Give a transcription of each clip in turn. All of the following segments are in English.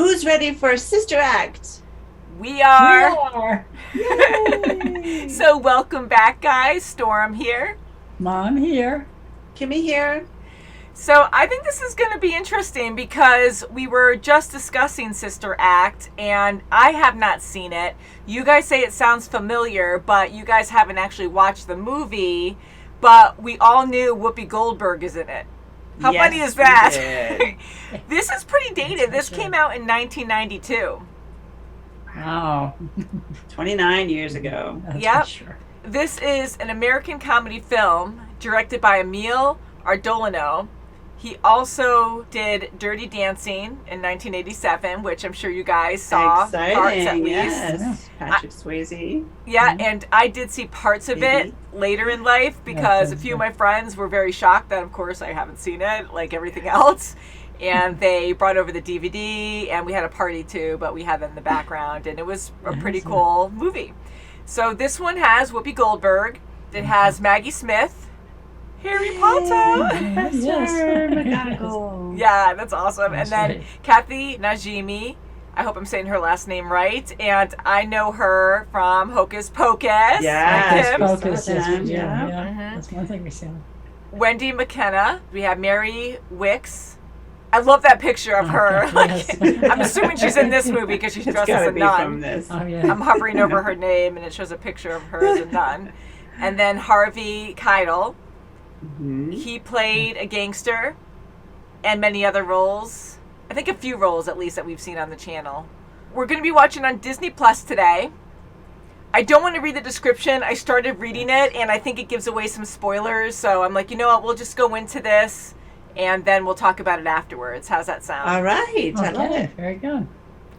Who's ready for Sister Act? We are. Yay! So welcome back, guys. Storm here. Mom here. Kimmy here. So I think this is going to be interesting because we were just discussing Sister Act, and I have not seen it. You guys say it sounds familiar, but you guys haven't actually watched the movie. But we all knew Whoopi Goldberg is in it. How funny is that? This is pretty dated. This came out in 1992. Wow. 29 years ago. Yep. Sure. This is an American comedy film directed by Emile Ardolino. He also did Dirty Dancing in 1987, which I'm sure you guys saw. Exciting, parts at least. yes. Patrick Swayze. Yeah, and I did see parts of it later in life because a few of my friends were very shocked that, of course, I haven't seen it like everything else. And they brought over the DVD, and we had a party too, but we had that in the background, and it was a pretty cool movie. So this one has Whoopi Goldberg. It has Maggie Smith, Harry Potter. McGonagall. Yeah, that's awesome. That's and then right. Kathy Najimy. I hope I'm saying her last name right. And I know her from Hocus Pocus. Yes, Kim. Focus, yes, Yeah. That's one thing we saw. Wendy McKenna. We have Mary Wicks. I love that picture of her. Okay, yes. I'm assuming she's in this movie because she's It's dressed as gotta a be nun. from this. Oh, yeah. I'm hovering over her name, and it shows a picture of her as a nun. And then Harvey Keitel. Mhm. He played a gangster and many other roles. I think a few roles, at least, that we've seen on the channel. We're going to be watching on Disney Plus today. I don't want to read the description. I started reading it, and I think it gives away some spoilers. So I'm like, you know what? We'll just go into this, and then we'll talk about it afterwards. How's that sound? All right. I love Okay, it. very good.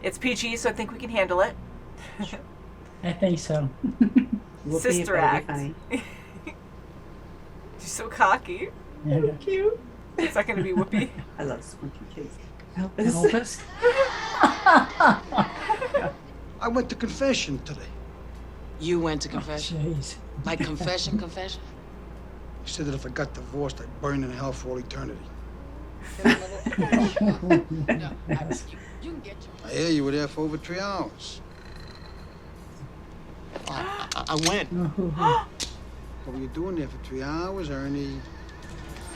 It's PG, so I think we can handle it. I think so. Whoopi, Sister that'd Act. be funny. She's so cocky. Yeah. Cute. Is that going to be Whoopi? I love spunky kids. Elvis. I went to confession today. You went to confession? Jeez. Like confession? He said that if I got divorced, I'd burn in hell for all eternity. Yes. You can get your... I hear you were there for over 3 hours. I went. What were you doing there for 3 hours, Ernie?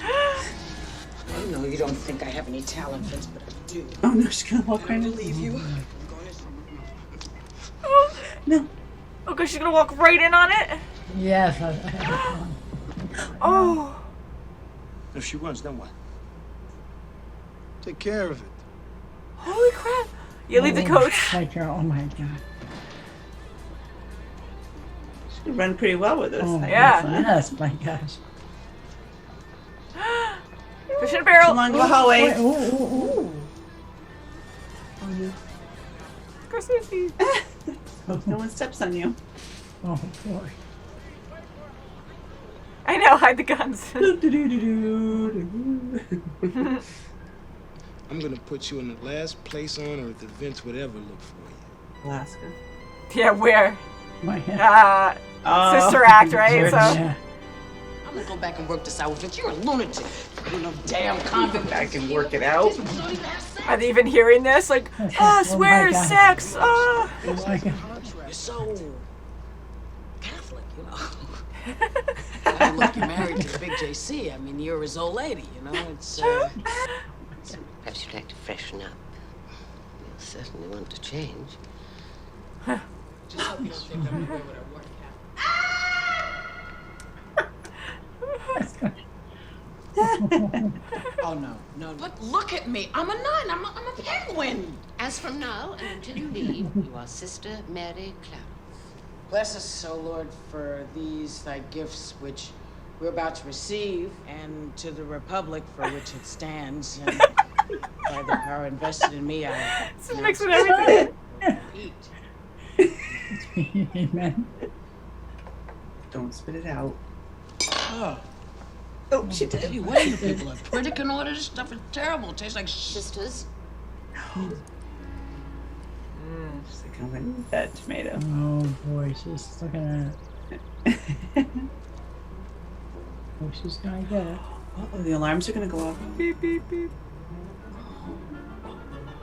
I know you don't think I have any talent, Vince, but I do. Oh, no, she's going to walk I right in. believe you. No. Oh, because she's going to walk right in on it? Yes. Oh. If she runs, then what? Take care of it. Holy crap. You leave the coach. Oh my God. She run pretty well with us. Oh, Yeah. Yes, my gosh. Fish in a barrel. Along the hallway. Ooh. Go safety. No one steps on you. Oh boy. I know, hide the guns. I'm gonna put you in the last place on earth that Vince would ever look for you. Alaska. Yeah, where? My God. Sister Act, right? Church. So, Yeah. I'm gonna go back and work this out with Vince. You're a lunatic. You're no damn convict. I can work it out. are they even hearing this? Like, Oh, swear, my God. sex, Oh my God. You're so Catholic, you know. I mean, look, you're married to the big JC. I mean, you're his old lady, you know. It's Perhaps you'd like to freshen up. You'll certainly want to change. just hope you don't think I'm gonna be able to work Oh no. Look at me. I'm a nun. I'm a penguin. As from now and until you leave, you are Sister Mary Cloud. Bless us, O Lord, for these thy gifts which we're about to receive, and to the republic for which it stands. And by the power invested in me, I It's mixing everything. eat. Amen. Don't spit it out. Oh, Oh, she did. hey, what are you people? A critic and all this stuff is terrible. It tastes like Sisters, She's like, I'm gonna eat that tomato. Oh boy, she's looking at it. Oh, she's gonna get it. Oh, the alarms are gonna go off. Beep, beep, beep.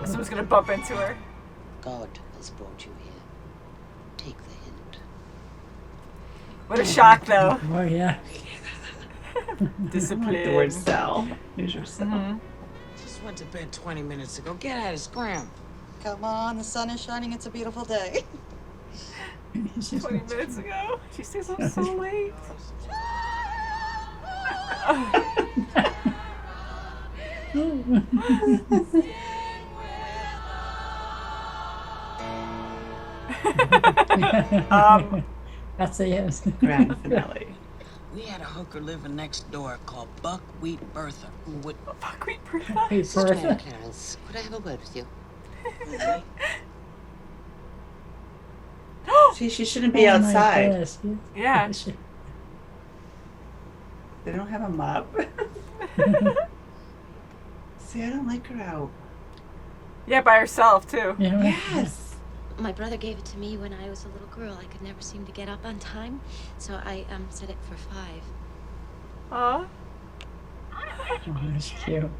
Someone's gonna bump into her. God has brought you here. Take the hint. What a shock, though. Oh, yeah. Discipline. The word cell. Use your cell. Mhm. Just went to bed 20 minutes ago. Get at it, scram. Come on, the sun is shining. It's a beautiful day. 20 minutes ago. She stays up so late. That's a yes. Grand finale. We had a hooker living next door called Buckwheat Bertha, who would... Buckwheat Bertha. Hey, Sister Bertha. Anna Clarence, could I have a word with you? See, she shouldn't be Oh, my outside. goodness. Yeah. They don't have a mop. See, I don't like her out. Yeah, by herself, too. Yeah, right. Yes. My brother gave it to me when I was a little girl. I could never seem to get up on time, so I set it for 5. Aw. Oh, that's cute. Do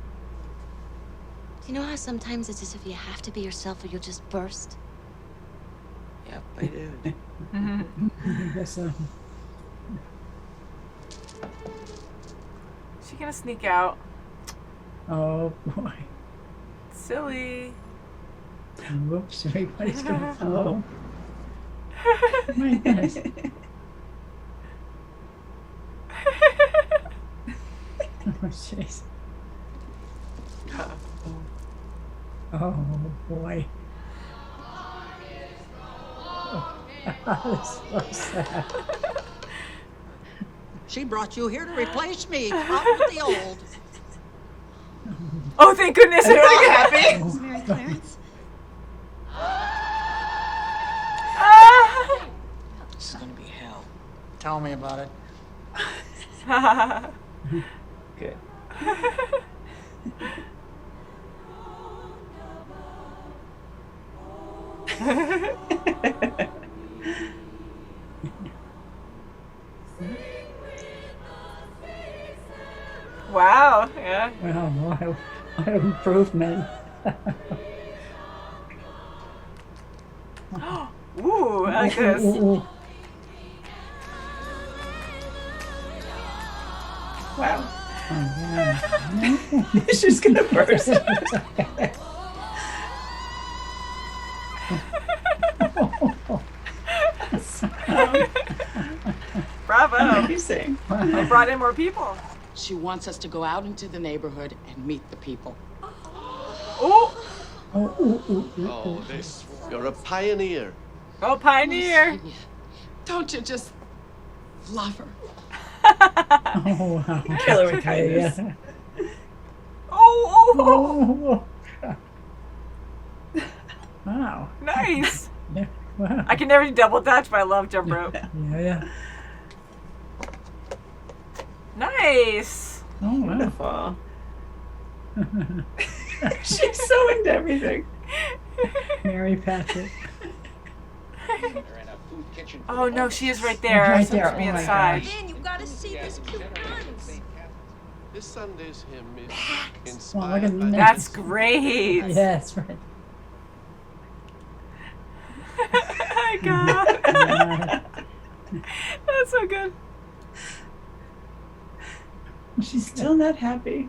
you know how sometimes it's as if you have to be yourself or you'll just burst? Yep, I do. I guess so. She gonna sneak out. Oh, boy. Silly. Whoops, everybody's gonna follow. My goodness. Oh, jeez. Oh, boy. That's so sad. She brought you here to replace me. Out with the old. Oh, thank goodness. They're all happy. Mary Clarence. Ah. This is gonna be hell. Tell me about it. Good. Wow. Yeah. Well, what an improvement. Ooh, I like this. Ooh, ooh. Wow. Oh, yeah. She's gonna burst. Bravo. Amazing. They brought in more people. She wants us to go out into the neighborhood and meet the people. Ooh. Oh, this. You're a pioneer. Go Pioneer. Don't you just love her? Oh, wow. Kill her with kindness. Yeah. Oh. Oh, wow. Nice. Yeah. Wow. I can never do double dutch, but I love jump rope. Yeah. Nice. Oh, wow. Wonderful. She's so into everything. Mary Patrick. Oh no, she is right there. Right So there. to be Oh my inside. gosh. Man, you gotta see this cute runs. This Sunday's hymn is Well, look inspired at by that. That's great. Yeah, that's right. Oh my god. Yeah. That's so good. She's still not happy.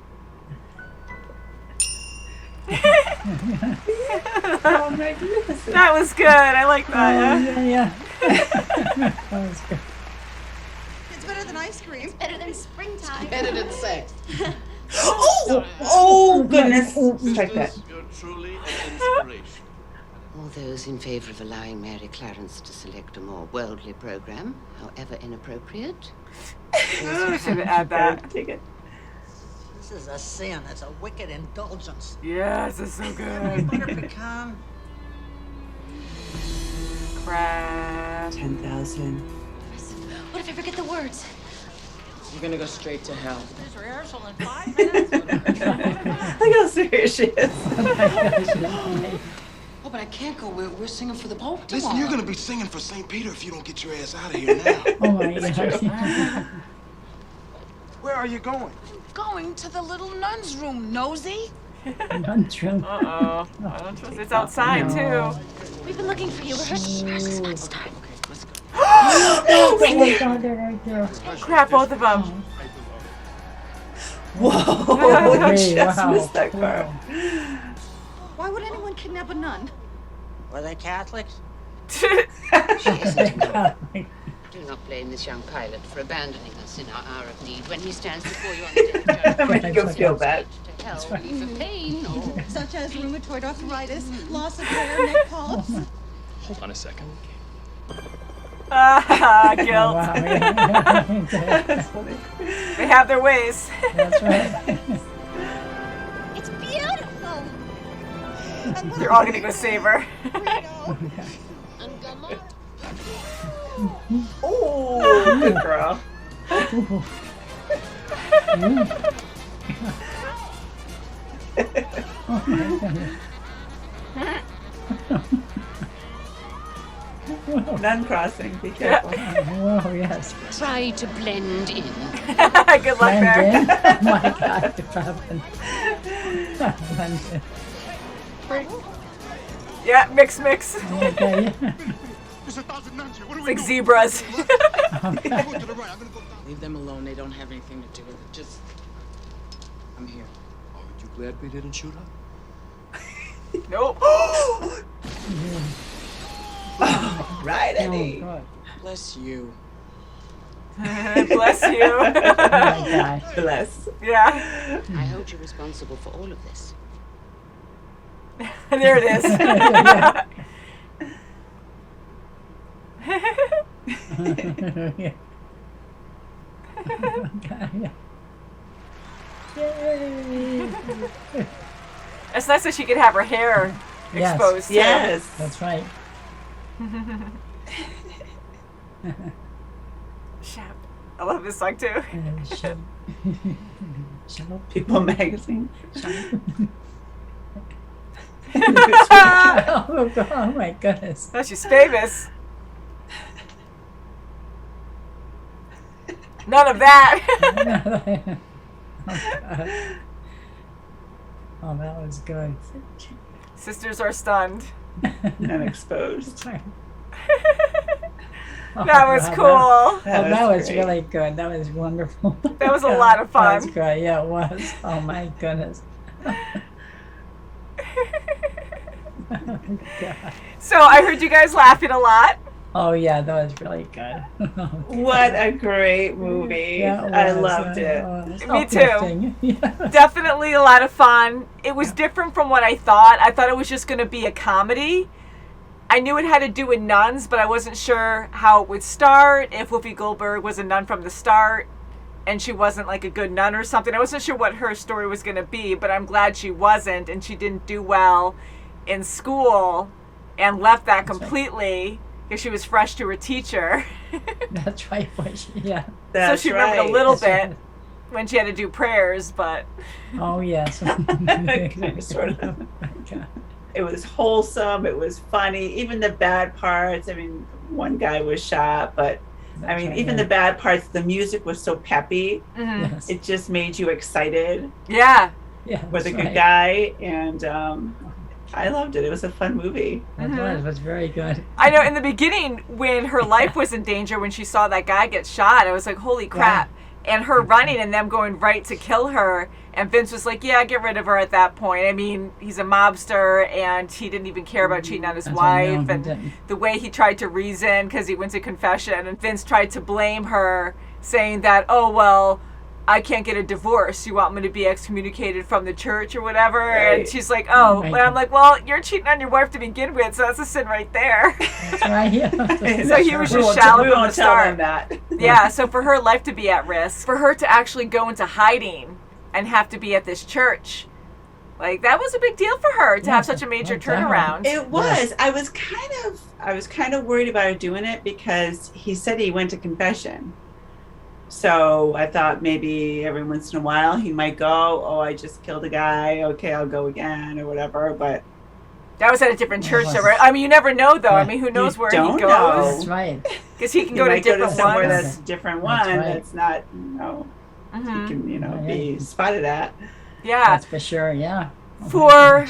Oh, magnificent. That was good. I like Oh, that. yeah. That was good. It's better than ice cream. Better than springtime. Better than sex. Oh, goodness. Strike that. Sisters, you're truly an inspiration. All those in favor of allowing Mary Clarence to select a more worldly program, however inappropriate. Ooh, should add that. Take it. This is a sin. It's a wicked indulgence. Yes, it's so good. Butter pecan. Crap. 10,000. What if I forget the words? You're gonna go straight to hell. There's rehearsal in 5 minutes. Look how serious she is. Oh, but I can't go. We're singing for the Pope tomorrow. Listen, you're gonna be singing for St. Peter if you don't get your ass out of here now. Oh, my gosh. Where are you going? Going to the little nun's room, nosy. Not true. Uh-oh. I don't trust. It's outside, No. too. We've been looking for you. Rehearsal Ooh. start. Oh my God, they're right there. Crap, both of them. Whoa! I Hey, just wow. missed that car. Wow. Why would anyone kidnap a nun? Were they Catholics? She isn't. God. Do not blame this young pilot for abandoning us in our hour of need when he stands before you on the deck. I make you feel bad. To help you for pain or Such as rheumatoid arthritis, loss of hair, neck polyps. Hold on a second. Ah, Oh, guilt. wow. Yeah. That's funny. They have their ways. That's right. It's beautiful. And They're all gonna go save her. Oh, good girl. Oh my goodness. Nun crossing. Be careful. Whoa, yes. try to blend in. Good luck Blend there. in. Oh my God, the problem. Blend in. Yeah, mix. Okay, yeah. It's like zebras. Leave them alone. They don't have anything to do with it. Just, I'm here. Aren't you glad we didn't shoot her? Nope. Right, Oh, Eddie. God. Bless you. Bless you. Oh my God. Bless. Yeah. I hold you responsible for all of this. There it is. Yeah. Okay, yeah. Yay. It's nice that she could have her hair Yes. exposed. too. Yes. That's right. Shap. I love this song too. People magazine. Oh, God. Oh my goodness. Oh, she's famous. None of that. Oh, that was good. Sisters are stunned. And exposed. That was cool. That was great. really good. That was wonderful. That was a lot of That was fun. great. Yeah, it was. Oh my goodness. Oh, God. So I heard you guys laughing a lot. Oh yeah, that was really good. What a great movie. Yeah, I loved it. Me too. Uplifting. Yeah. Definitely a lot of fun. It was different from what I thought. I thought it was just going to be a comedy. I knew it had to do with nuns, but I wasn't sure how it would start, if Whoopi Goldberg was a nun from the start and she wasn't like a good nun or something. I wasn't sure what her story was going to be, but I'm glad she wasn't, and she didn't do well in school and left that completely because she was fresh to her techer. That's right. Yeah. That's so she remembered a little That's right. bit when she had to do prayers, but Oh yes. Sort of. It was wholesome. It was funny. Even the bad parts. I mean, one guy was shot, but I mean, right, even yeah. the bad parts. The music was so peppy. Yes. It just made you excited yeah. Yeah. with a that's good right. guy, and I loved it. It was a fun movie. It was very good. I know in the beginning when her life was in danger, when she saw that guy get shot, I was like, holy crap. And her running and them going right to kill her. And Vince was like, yeah, get rid of her at that point. I mean, he's a mobster and he didn't even care about cheating on his That's right, no, wife. he And didn't. the way he tried to reason because he went to confession. And Vince tried to blame her, saying that, oh, well, I can't get a divorce. You want me to be excommunicated from the church or whatever? Right. And she's like, oh. Right. And I'm like, well, you're cheating on your wife to begin with, so that's a sin right there. That's right. Yeah. So he was We just won't- shallow we from won't the tell start. them that. Yeah, so for her life to be at risk, for her to actually go into hiding and have to be at this church, like that was a big deal for her to have such a major turnaround. It was. I was kind of worried about her doing it because he said he went to confession. So I thought maybe every once in a while he might go, oh, I just killed a guy. Okay, I'll go again or whatever. But That was at a different church, though, right? I mean, you never know, though. I mean, who knows where he don't goes? know. That's right. Because he can he go to might go to different somewhere ones. that's a different That's one. right. That's not, he can, be spotted at. Yeah. That's for sure. Yeah. for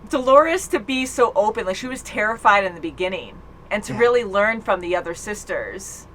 Dolores to be so open, like she was terrified in the beginning, and to really learn from the other sisters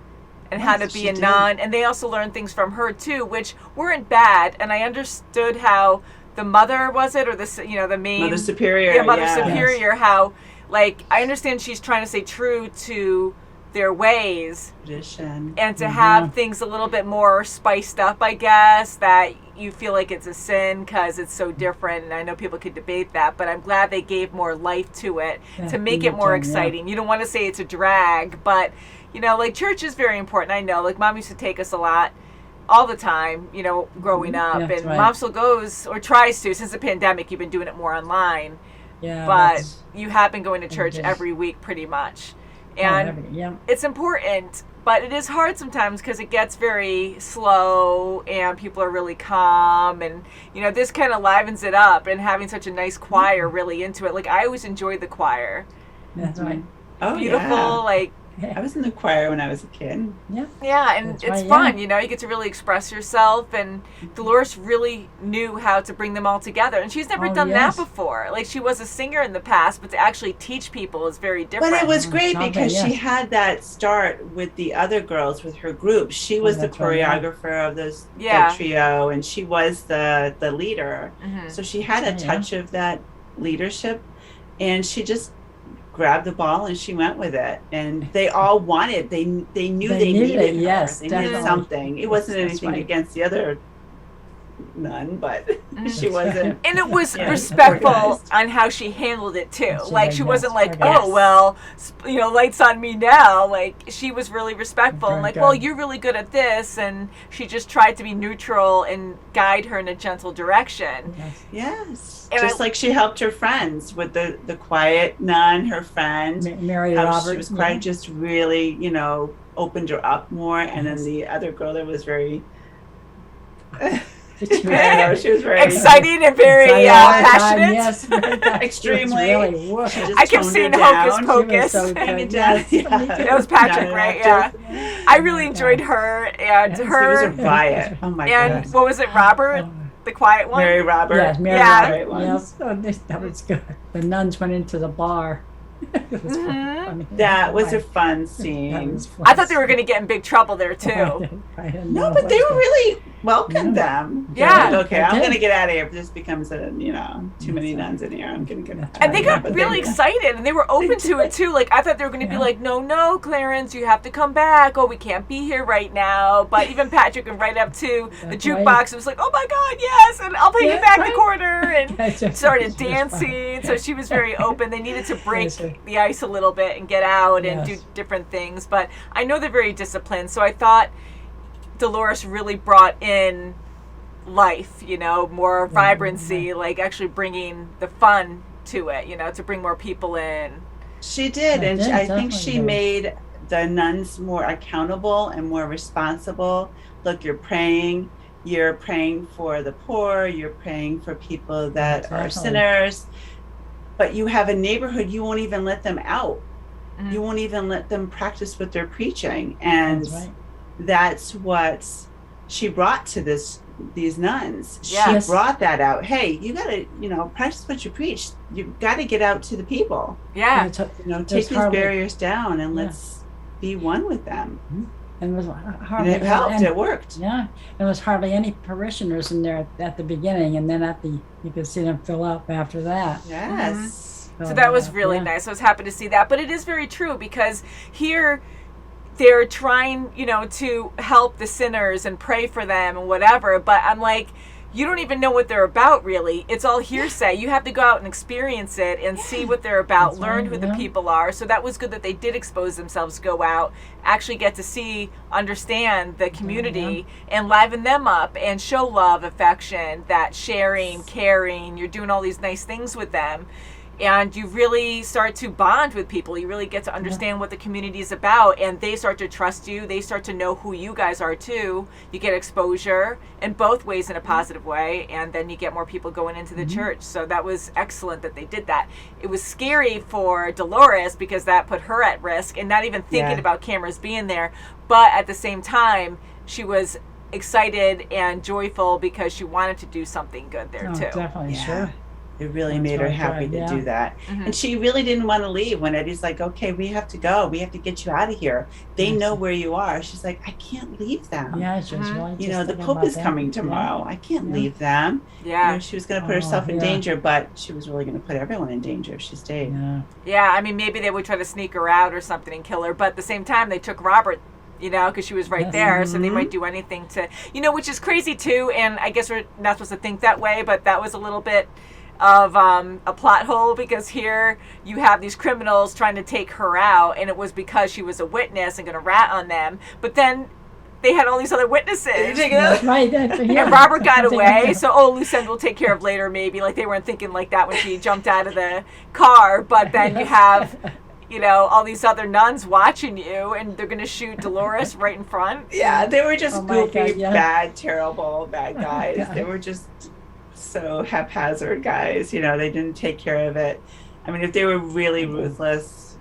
and how to be a nun, and they also learned things from her too, which weren't bad. And I understood how the mother was it, or the the main Mother Superior, Superior, how like I understand she's trying to stay true to their ways tradition, and to have things a little bit more spiced up, I guess, that you feel like it's a sin because it's so different. And I know people could debate that, but I'm glad they gave more life to it to make it more exciting. You don't want to say it's a drag, but like church is very important. I know, like Mom used to take us a lot all the time, growing up, and Mom still goes or tries to. Since the pandemic, you've been doing it more online, but you have been going to church every week pretty much. And it's important, but it is hard sometimes because it gets very slow and people are really calm, and this kind of livens it up, and having such a nice choir really into it. Like I always enjoyed the choir. That's right. Oh, beautiful, like I was in the choir when I was a kid. Yeah, and it's fun, you get to really express yourself, and Dolores really knew how to bring them all together, and she's never done that before. Like, she was a singer in the past, but to actually teach people is very different. But it was great because she had that start with the other girls, with her group. She was the choreographer of the trio, and she was the leader. So she had a touch of that leadership, and she just grabbed the ball and she went with it, and they all wanted, they knew they needed her. Yes, they needed something. It wasn't anything against the other nun, but she wasn't. And it was respectful on how she handled it too. Like she wasn't like, oh well, lights on me now. Like she was really respectful and like, well, you're really good at this, and she just tried to be neutral and guide her in a gentle direction. Yes. And just like she helped her friends with the quiet nun, her friend Mary Roberts. She was quiet, just really, opened her up more, and then the other girl that was very. She was very excited and very passionate. Yes, extremely. I kept seeing Hocus Pocus. That was Patrick, right? Yeah. I really enjoyed her and her. She was a riot. Oh my god. And what was it, Robert? The quiet one? Mary Robert. Yes, Mary Robert. Yes. That was good. The nuns went into the bar. It was funny. That was a fun scene. I thought they were going to get in big trouble there too. No, but they were really welcomed them. Yeah. Like, okay, I'm going to get out of here if this becomes too many nuns in here. I'm going to get out. And they got really excited, and they were open to it too. Like I thought they were going to be like, no, Clarence, you have to come back. Oh, we can't be here right now. But even Patrick went right up to the jukebox and was like, oh my God, yes, and I'll pay you back the quarter, and started dancing. So she was very open. They needed to break the ice a little bit and get out and do different things. But I know they're very disciplined, so I thought Dolores really brought in life, more vibrancy, like actually bringing the fun to it, to bring more people in. She did, and I think she made the nuns more accountable and more responsible. Look, you're praying for the poor, you're praying for people that are sinners, but you have a neighborhood, you won't even let them out. You won't even let them practice what they're preaching, and that's what she brought to these nuns. She brought that out. Hey, you gotta, practice what you preach. You gotta get out to the people. Yeah. Take these barriers down, and let's be one with them. And it was hardly. And it helped. It worked. Yeah. There was hardly any parishioners in there at the beginning, and then you could see them fill up after that. Yes. So that was really nice. I was happy to see that. But it is very true, because here they're trying, to help the sinners and pray for them and whatever. But I'm like, you don't even know what they're about, really. It's all hearsay. You have to go out and experience it and see what they're about, learn who the people are. So that was good that they did expose themselves, go out, actually get to see, understand the community, and liven them up and show love, affection, that sharing, caring. You're doing all these nice things with them. And you really start to bond with people. You really get to understand what the community is about, and they start to trust you. They start to know who you guys are too. You get exposure in both ways, in a positive way, and then you get more people going into the church. So that was excellent that they did that. It was scary for Dolores because that put her at risk, and not even thinking about cameras being there. But at the same time, she was excited and joyful because she wanted to do something good there too. Definitely, sure. It really That's made her right, happy right, to yeah. do that. And she really didn't want to leave when Eddie's like, okay, we have to go. We have to get you out of here. They Yes. know where you are. She's like, I can't leave them. Yeah, she was really You just know, the thinking Pope about is them. coming tomorrow. I can't Yeah. leave them. Yeah. You know, she was going to put herself in danger, but she was really going to put everyone in danger if she stayed. Yeah. Yeah, I mean, maybe they would try to sneak her out or something and kill her, but at the same time, they took Robert, you know, because she was right Yes. there, so they might do anything to, you know, which is crazy too, and I guess we're not supposed to think that way, but that was a little bit of a plot hole, because here you have these criminals trying to take her out, and it was because she was a witness and going to rat on them, but then they had all these other witnesses. That's right. And Robert got away, so loose end we'll take care of later, maybe. Like, they weren't thinking like that when she jumped out of the car, but then you have, you know, all these other nuns watching you, and they're going to shoot Dolores right in front. Yeah, they were just goofy, God, yeah. bad, terrible, bad guys. They were just so haphazard guys. You know, they didn't take care of it. I mean, if they were really ruthless,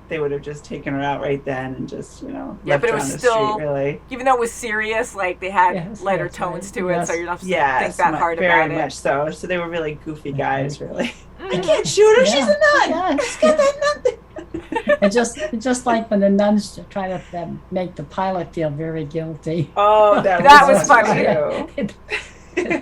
they would have just taken her out right then and just, you know, Yeah, left but it her was on the still, street, really. even though it was serious, like, they had lighter tones to it, so you're not supposed to think that hard very about much it. so. So they were really goofy guys, really. I can't shoot her. She's a nun. Yeah. She's got that nun. And just like when the nuns try to make the pilot feel very guilty. Oh, that was funny.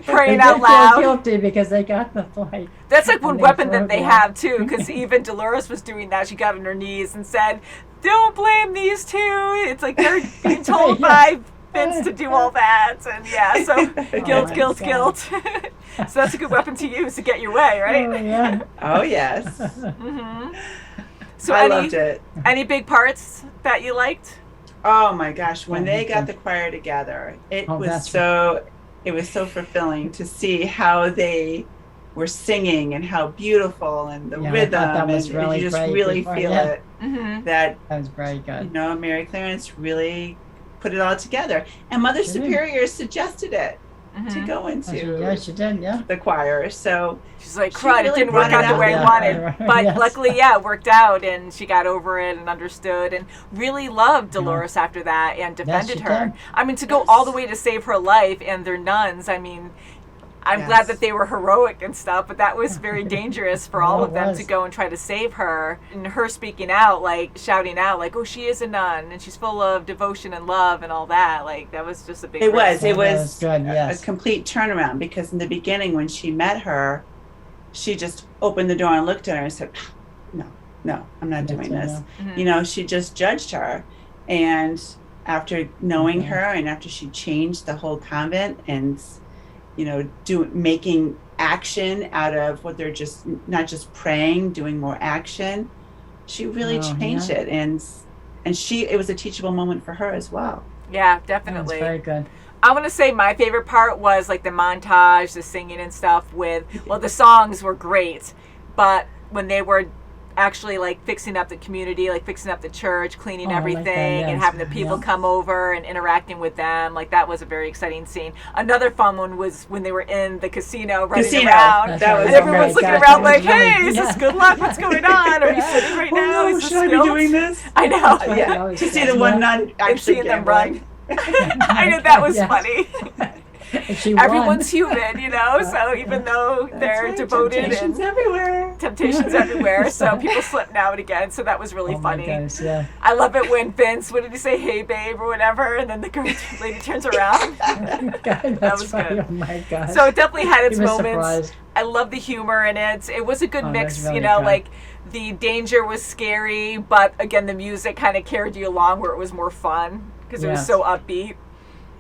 Praying out They loud. feel guilty because they got the flight. That's like one And they weapon throw that they the- have too, because even Dolores was doing that. She got on her knees and said, "Don't blame these two." It's like they're being told by Vince to do all that, and yeah, so guilt, my guilt, God. guilt. So that's a good weapon to use to get your way, right? Oh, yeah. Oh, yes. So I loved it. Any big parts that you liked? Oh my gosh, when Oh, they okay. got the choir together, it Oh, was that's so it was so fulfilling to see how they were singing and how beautiful and the Yeah, I rhythm, thought that was and really you just great really before, feel yeah. it. Mm-hmm. That, That was very you good. know, Mary Clarence really put it all together. And Mother She did. Superior suggested it to go into Yeah, she did, yeah. the choir. So She's like, She crud, it really didn't work brought out it the way I out. wanted. Yeah, But yes. luckily, yeah, it worked out, and she got over it and understood and really loved Dolores after that and defended she her. did. I mean, to go all the way to save her life, and they're nuns, I mean, I'm glad Yes. that they were heroic and stuff, but that was very dangerous for all Yeah, of it them was. to go and try to save her. And her speaking out, like, shouting out, like, oh, she is a nun, and she's full of devotion and love and all that. Like, that was just a big it risk. was. It That was was good, a yes. complete turnaround, because in the beginning when she met her, she just opened the door and looked at her and said, no, I'm not doing That's this. right, Mhm. You know, she just judged her. And after knowing Okay. her and after she changed the whole convent and, you know, making action out of what they're just, not just praying, doing more action, she really Oh, changed yeah. it. And it was a teachable moment for her as well. Yeah, That was definitely. very good. I want to say my favorite part was like the montage, the singing and stuff well, the songs were great, but when they were actually like fixing up the community, like fixing up the church, cleaning Oh, I like everything, that, and yes. having the people Yeah. come over and interacting with them, like that was a very exciting scene. Another fun one was when they were in the casino running around. That's That right. was And everyone's Oh my looking God, around that like, was really- hey, is this yeah. good luck? What's going on? Are you sitting right now? Is this should I be guilt?" doing this? I know. Right. Yeah, That was to see good. the one Yeah. nun And actually seeing them gambling. run. I know that was Yes. funny. And she won. Everyone's human, you know, so even though That's they're right, devoted temptations and everywhere. temptations everywhere, so people slip now and again, so that was really Oh my funny. goodness, yeah. I love it when Vince, what did he say, hey babe or whatever, and then the girl, lady turns around. God, that's was funny. good. Oh my God. So it definitely had its He was moments. surprised. I love the humor in it. It was a good Oh, mix, that's really you know, good. like the danger was scary, but again, the music kind of carried you along where it was more fun because it was Yes. so upbeat.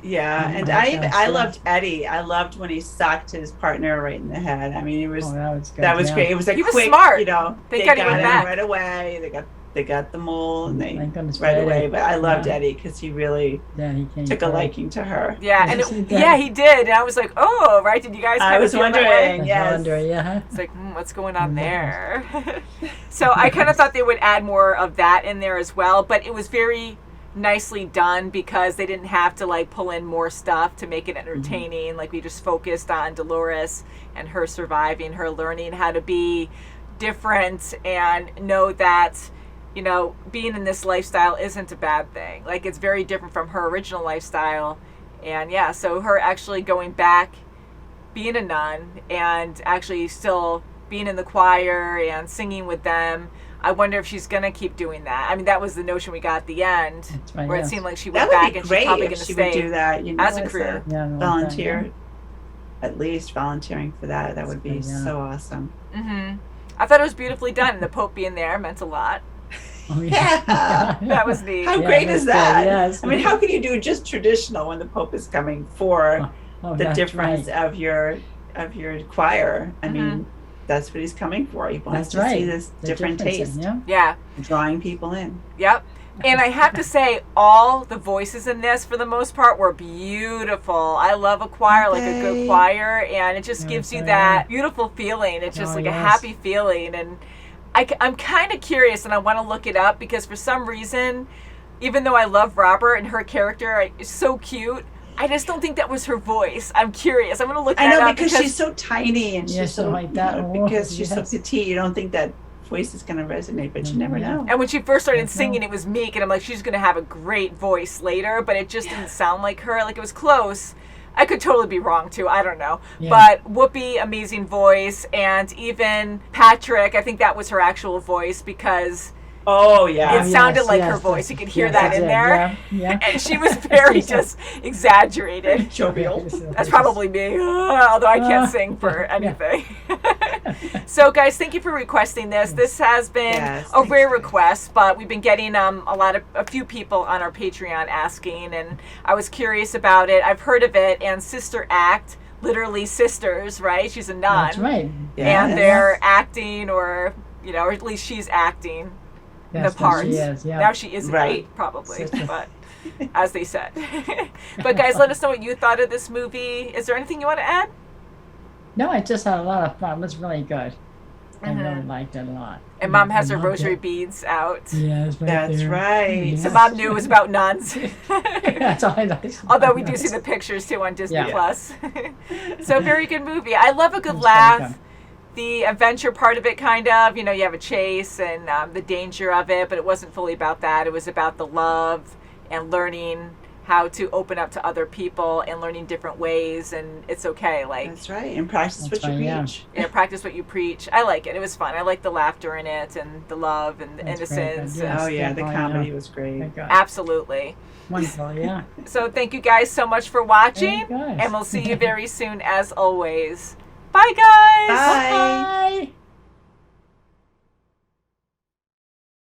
Yeah, Oh and my gosh, I yeah. loved Eddie. I loved when he socked his partner right in the head. I mean, it was Oh, that was good. that was yeah. great. It was a He was quick, smart. you know, Thank they God he got went him back. right away. They got the mole and they Thank goodness right for away. Eddie. But I loved Yeah. Eddie because he really Yeah, he came took a through. liking to her. Yeah, and Yes, he did. yeah, he did. And I was like, oh, right, did you guys I kind was of feel that way? wondering. I Yes. wonder, yeah. It's like, what's going on there? So I kind of thought they would add more of that in there as well, but it was very nicely done because they didn't have to like pull in more stuff to make it entertaining. Like we just focused on Dolores and her surviving, her learning how to be different and know that, you know, being in this lifestyle isn't a bad thing. Like it's very different from her original lifestyle. And yeah, so her actually going back being a nun and actually still being in the choir and singing with them. I wonder if she's gonna keep doing that. I mean, that was the notion we got at the end, right, where yes. it seemed like she That went would back be and she's great probably if gonna she stay would do that, as a career. Volunteer, at least volunteering for that. That would be so awesome. Mm-hmm. I thought it was beautifully done. And the Pope being there meant a lot. Oh, yeah. That was neat. How great is that? Yes. I mean, how can you do just traditional when the Pope is coming for the that's difference right. of your choir? I mean, that's what he's coming for. He wants to see this different taste. Yeah. Drawing people in. Yep. And I have to say, all the voices in this, for the most part, were beautiful. I love a choir, like a good choir, and it just gives you that beautiful feeling. It's just like a happy feeling. And I'm kind of curious, and I want to look it up, because for some reason, even though I love Robert and her character is so cute, I just don't think that was her voice. I'm curious. I'm going to look that up. I know, because she's so tiny and she's so like that. Because she's so petite, you don't think that voice is going to resonate, but you never know. And when she first started singing, it was meek, and I'm like, she's going to have a great voice later, but it just didn't sound like her. Like, it was close. I could totally be wrong too. I don't know. Yeah. But Whoopi, amazing voice, and even Patrick, I think that was her actual voice, because it sounded like her voice. You could hear that in there. Yeah. And she was very just exaggerated. Jovial. That's probably me, although I can't sing for anything. So guys, thank you for requesting this. This has been a rare request, but we've been getting a few people on our Patreon asking, and I was curious about it. I've heard of it, and Sister Act, literally sisters, right? She's a nun. That's right. And they're acting, or at least she's acting the parts. Now she isn't, right? Probably, but as they said. But guys, let us know what you thought of this movie. Is there anything you want to add? No, I just had a lot of fun. It was really good. I really liked it a lot. And Mom has her rosary beads out. Yes, that's right. Yes. So Mom knew it was about nuns. That's all I know. Although we do see the pictures too on Disney Plus. So very good movie. I love a good laugh. The adventure part of it, kind of, you have a chase and the danger of it, but it wasn't fully about that. It was about the love and learning how to open up to other people and learning different ways, and it's okay. Like, that's right. And practice what you preach. Yeah, practice what you preach. I like it. It was fun. I like the laughter in it and the love and the innocence. The comedy was great. Absolutely. Wonderful, yeah. So thank you guys so much for watching, and we'll see you very soon as always. Bye, guys. Bye. Bye.